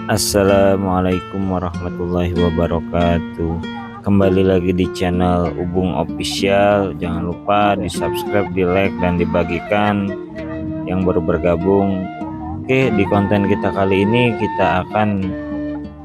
Assalamualaikum warahmatullahi wabarakatuh. Kembali lagi di channel Ubung Official. Jangan lupa di subscribe, di like, dan dibagikan yang baru bergabung. Oke, di konten kita kali ini kita akan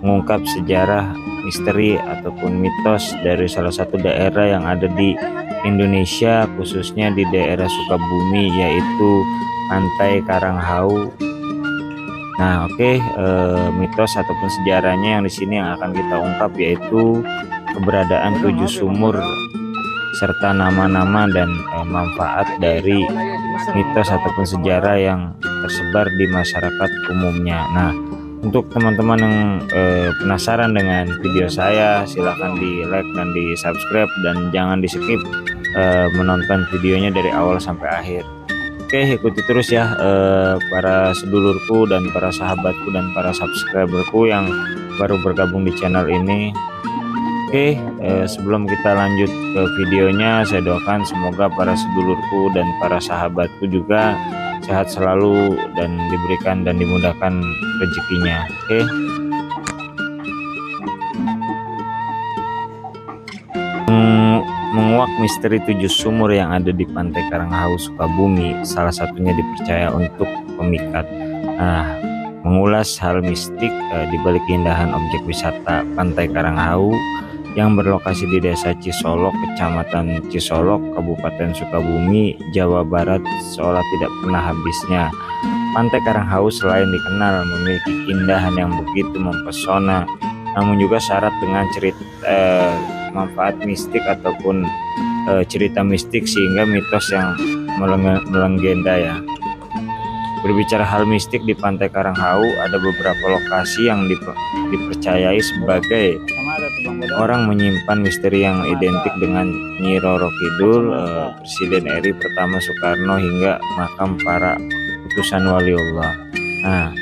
mengungkap sejarah, misteri ataupun mitos dari salah satu daerah yang ada di Indonesia, khususnya di daerah Sukabumi, yaitu Pantai Karanghau. Nah, oke, mitos ataupun sejarahnya yang di sini yang akan kita ungkap yaitu keberadaan 7 sumur serta nama-nama dan manfaat dari mitos ataupun sejarah yang tersebar di masyarakat umumnya. Nah, untuk teman-teman yang penasaran dengan video saya, silahkan di like dan di subscribe dan jangan di skip menonton videonya dari awal sampai akhir. Oke, ikuti terus ya para sedulurku dan para sahabatku dan para subscriberku yang baru bergabung di channel ini. Oke, sebelum kita lanjut ke videonya, saya doakan semoga para sedulurku dan para sahabatku juga sehat selalu dan diberikan dan dimudahkan rezekinya. Oke. Menguak misteri 7 sumur yang ada di Pantai Karanghau Sukabumi, salah satunya dipercaya untuk pemikat. Nah, mengulas hal mistik di balik keindahan objek wisata Pantai Karanghau yang berlokasi di Desa Cisolok, Kecamatan Cisolok, Kabupaten Sukabumi, Jawa Barat, seolah tidak pernah habisnya. Pantai Karanghau selain dikenal memiliki keindahan yang begitu mempesona, namun juga syarat dengan manfaat mistik ataupun cerita mistik, sehingga mitos yang melegenda ya. Berbicara hal mistik di Pantai Karanghau, ada beberapa lokasi yang dipercayai sebagai orang menyimpan misteri yang identik dengan Nyi Roro Kidul, Presiden RI pertama Soekarno, hingga makam para utusan waliullah. Nah,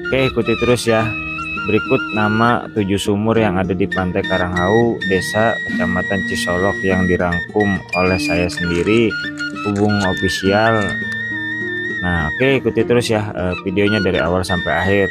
oke, ikuti terus ya. Berikut nama 7 sumur yang ada di Pantai Karanghau, Desa Kecamatan Cisolok, yang dirangkum oleh saya sendiri, Ubung Official. Nah, oke, ikuti terus ya videonya dari awal sampai akhir.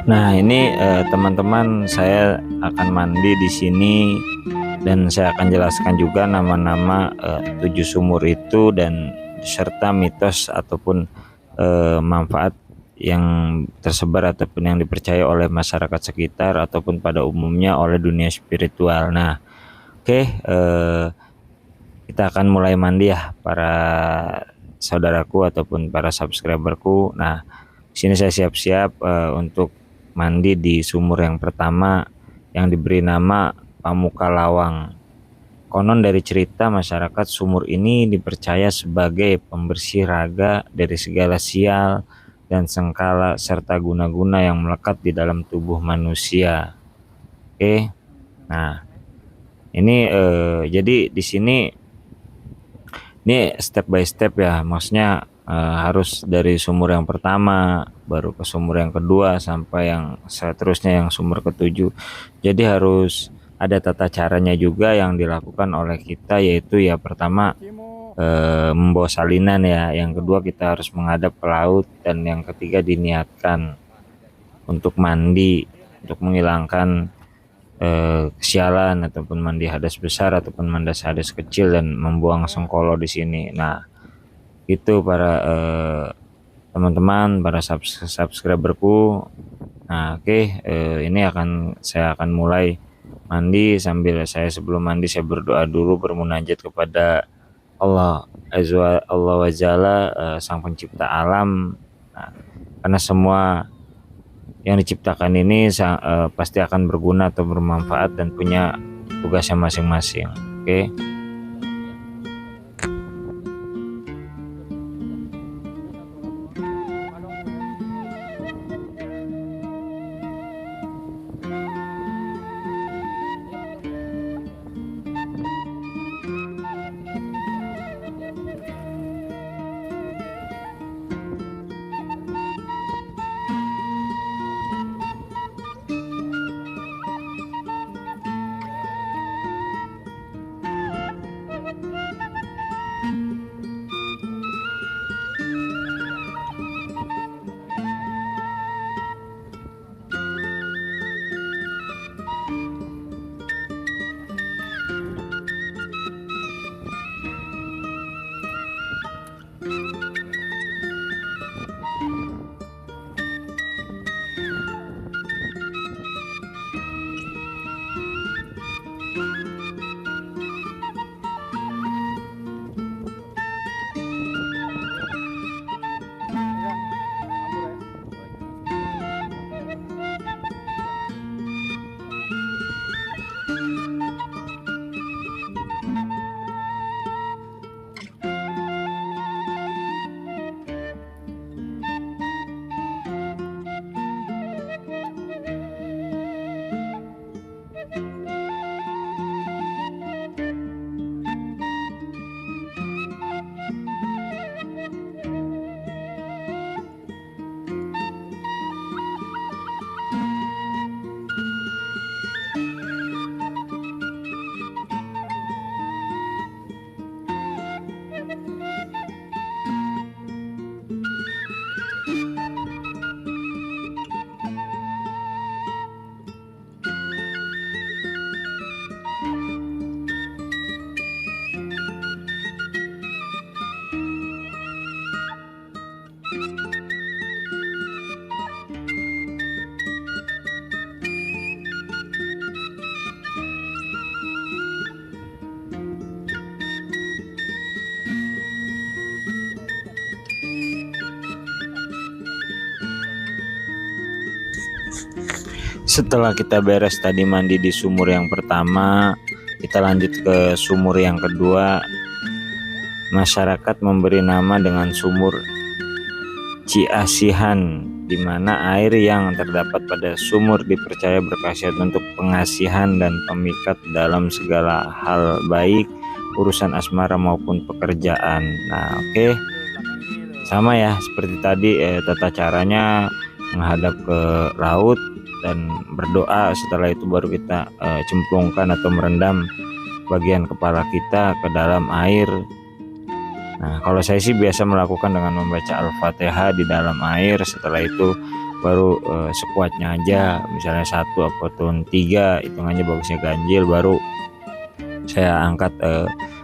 Nah, ini teman-teman, saya akan mandi di sini dan saya akan jelaskan juga nama-nama 7 sumur itu dan serta mitos ataupun manfaat yang tersebar ataupun yang dipercaya oleh masyarakat sekitar ataupun pada umumnya oleh dunia spiritual. Nah, oke, kita akan mulai mandi ya para saudaraku ataupun para subscriberku. Nah, sini saya siap-siap untuk mandi di sumur yang pertama yang diberi nama Pamuka Lawang. Konon dari cerita masyarakat, sumur ini dipercaya sebagai pembersih raga dari segala sial dan sengkala serta guna-guna yang melekat di dalam tubuh manusia. Oke. Nah, ini jadi di sini ini step by step ya, maksudnya harus dari sumur yang pertama baru ke sumur yang kedua sampai yang seterusnya yang sumur ke-7. Jadi harus ada tata caranya juga yang dilakukan oleh kita, yaitu ya pertama membawa salinan ya. Yang kedua kita harus menghadap ke laut, dan yang ketiga diniatkan untuk mandi untuk menghilangkan kesialan ataupun mandi hadas besar ataupun mandi hadas kecil dan membuang sengkolo di sini. Nah, itu para teman-teman, para subscriberku. Nah, oke, ini saya akan mulai mandi. Sebelum mandi saya berdoa dulu, bermunajat kepada Allah wa Jalla, Sang Pencipta alam. Nah, karena semua yang diciptakan ini pasti akan berguna atau bermanfaat dan punya tugasnya masing-masing. Oke. Setelah kita beres tadi mandi di sumur yang pertama, kita lanjut ke sumur yang kedua. Masyarakat memberi nama dengan sumur Ciasihan, di mana air yang terdapat pada sumur dipercaya berkhasiat untuk pengasihan dan pemikat dalam segala hal, baik urusan asmara maupun pekerjaan. Nah, oke. Sama ya seperti tadi, tata caranya menghadap ke laut dan berdoa. Setelah itu baru kita cemplungkan atau merendam bagian kepala kita ke dalam air. Nah, kalau saya sih biasa melakukan dengan membaca Al-Fatihah di dalam air. Setelah itu baru sekuatnya aja, misalnya 1 ataupun 3, hitungannya bagusnya ganjil, baru saya angkat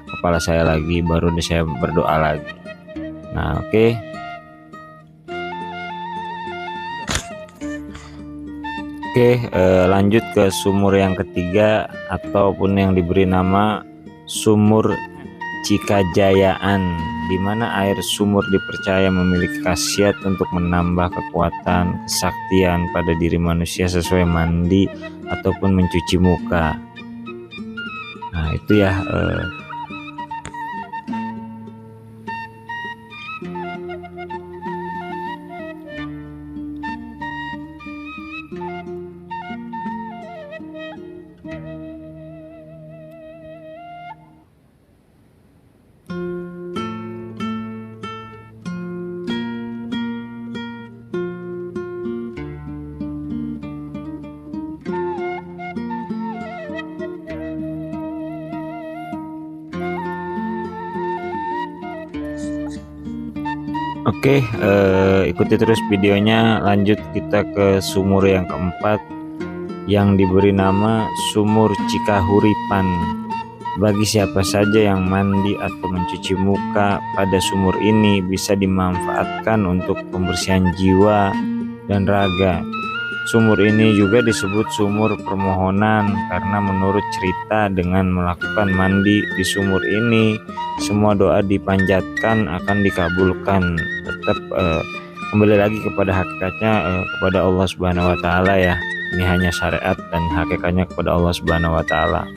kepala saya lagi, baru saya berdoa lagi. Nah, oke. Lanjut ke sumur yang ketiga ataupun yang diberi nama sumur Cikajayaan, di mana air sumur dipercaya memiliki khasiat untuk menambah kekuatan, kesaktian pada diri manusia sesuai mandi ataupun mencuci muka. Nah, itu ya. Oke, ikuti terus videonya. Lanjut kita ke sumur yang keempat yang diberi nama Sumur Cikahuripan. Bagi siapa saja yang mandi atau mencuci muka pada sumur ini bisa dimanfaatkan untuk pembersihan jiwa dan raga. Sumur ini juga disebut sumur permohonan karena menurut cerita dengan melakukan mandi di sumur ini semua doa dipanjatkan akan dikabulkan. Tetap kembali lagi kepada hakikatnya kepada Allah Subhanahu wa taala ya. Ini hanya syariat dan hakikatnya kepada Allah Subhanahu wa taala.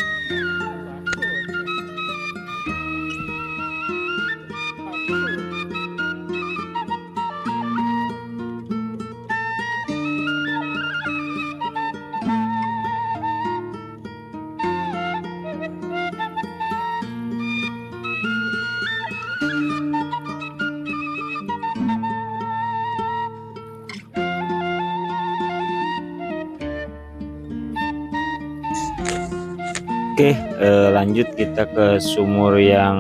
Oke, lanjut kita ke sumur yang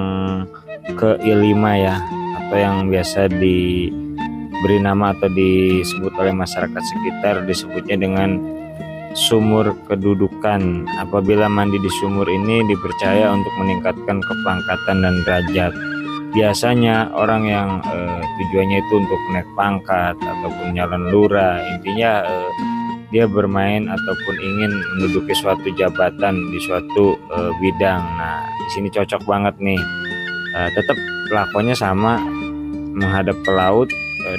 kelima ya, atau yang biasa diberi nama atau disebut oleh masyarakat sekitar disebutnya dengan sumur kedudukan. Apabila mandi di sumur ini dipercaya untuk meningkatkan kepangkatan dan derajat. Biasanya orang yang tujuannya itu untuk naik pangkat ataupun nyalon lurah, intinya dia bermain ataupun ingin menduduki suatu jabatan di suatu bidang. Nah, di sini cocok banget nih. Tetap lakonnya sama, menghadap ke laut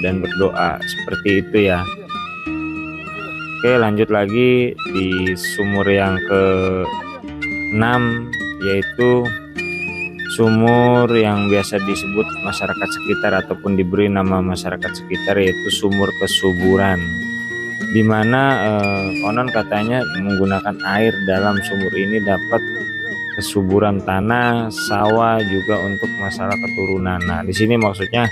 dan berdoa seperti itu ya. Oke, lanjut lagi di sumur yang ke-6 yaitu sumur yang biasa disebut masyarakat sekitar ataupun diberi nama masyarakat sekitar yaitu sumur kesuburan, di mana konon katanya menggunakan air dalam sumur ini dapat kesuburan tanah, sawah juga untuk masalah keturunan. Nah, di sini maksudnya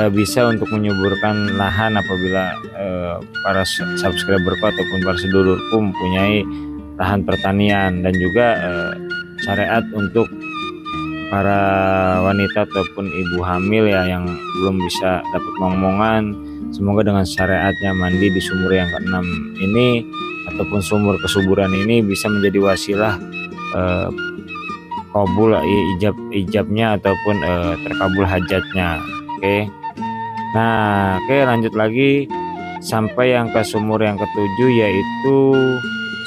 bisa untuk menyuburkan lahan apabila para subscriberku ataupun para sedulurku mempunyai lahan pertanian, dan juga syariat untuk para wanita ataupun ibu hamil ya yang belum bisa dapat momongan. Semoga dengan syariatnya mandi di sumur yang ke-6 ini ataupun sumur kesuburan ini bisa menjadi wasilah kabul ijabnya ataupun terkabul hajatnya. Oke. Nah, oke, lanjut lagi sampai yang ke sumur yang ke-7 yaitu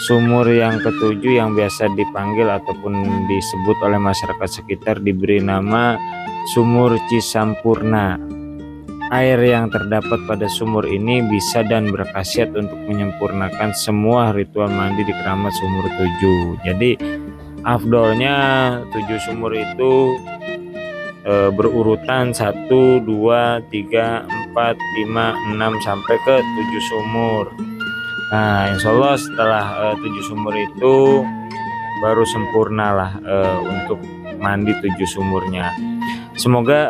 sumur yang ke-7 yang biasa dipanggil ataupun disebut oleh masyarakat sekitar diberi nama Sumur Cisampurna. Air yang terdapat pada sumur ini bisa dan berkhasiat untuk menyempurnakan semua ritual mandi di keramat sumur 7. Jadi afdolnya 7 sumur itu berurutan 1, 2, 3, 4, 5, 6 sampai ke 7 sumur. Nah, insya Allah setelah 7 sumur itu baru sempurna lah untuk mandi 7 sumurnya. Semoga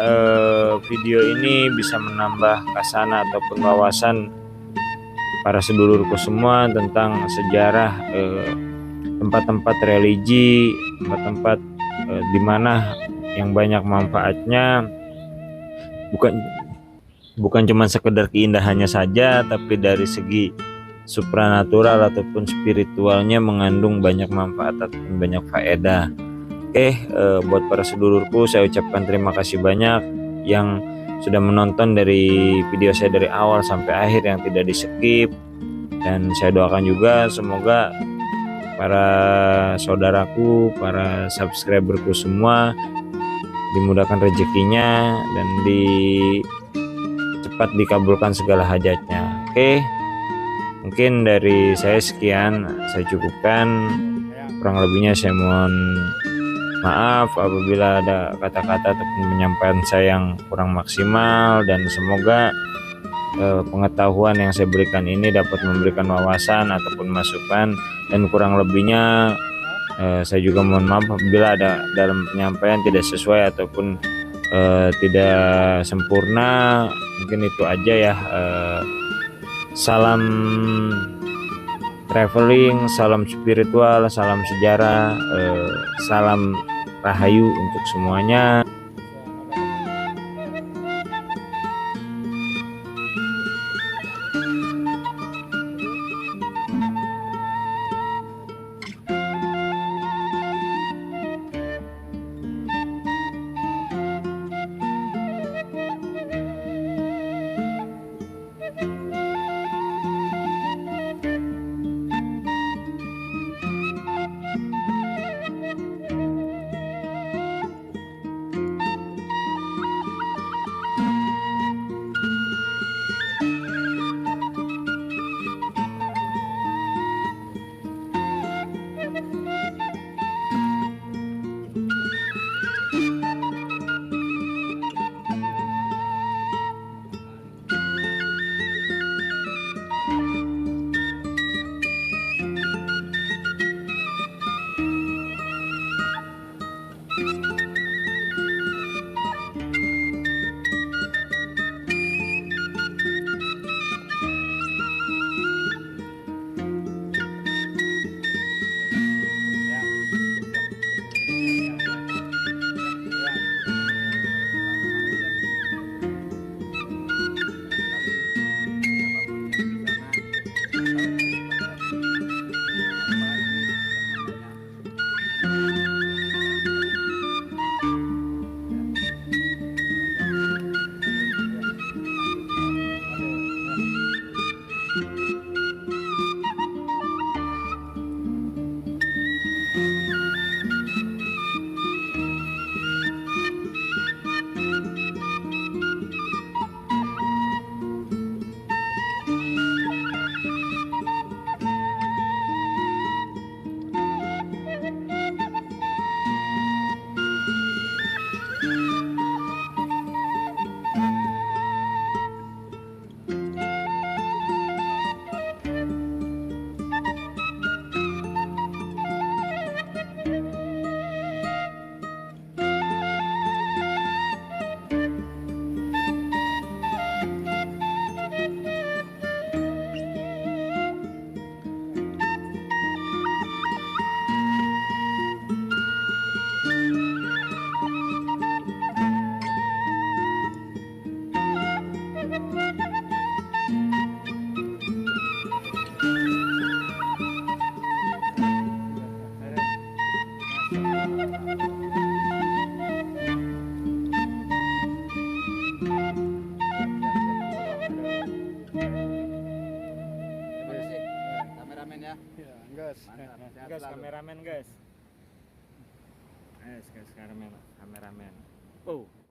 video ini bisa menambah kasana ataupun wawasan para sedulurku semua tentang sejarah tempat-tempat religi, tempat-tempat di mana yang banyak manfaatnya, bukan cuma sekedar keindahannya saja, tapi dari segi supranatural ataupun spiritualnya mengandung banyak manfaat ataupun banyak faedah. Oke, buat para sedulurku saya ucapkan terima kasih banyak yang sudah menonton dari video saya dari awal sampai akhir, yang tidak di skip, dan saya doakan juga semoga para saudaraku, para subscriberku semua dimudahkan rezekinya dan cepat dikabulkan segala hajatnya. Oke, mungkin dari saya sekian, saya cukupkan. Kurang lebihnya saya mohon maaf apabila ada kata-kata ataupun penyampaian saya yang kurang maksimal, dan semoga pengetahuan yang saya berikan ini dapat memberikan wawasan ataupun masukan, dan kurang lebihnya saya juga mohon maaf apabila ada dalam penyampaian tidak sesuai ataupun tidak sempurna. Mungkin itu aja ya. Salam traveling, salam spiritual, salam sejarah, salam rahayu untuk semuanya. Terima kasih kameramen ya. Ya, gas. Mantap. Sehat Guys, selalu. kameramen guys. Guys, kameramen. Oh.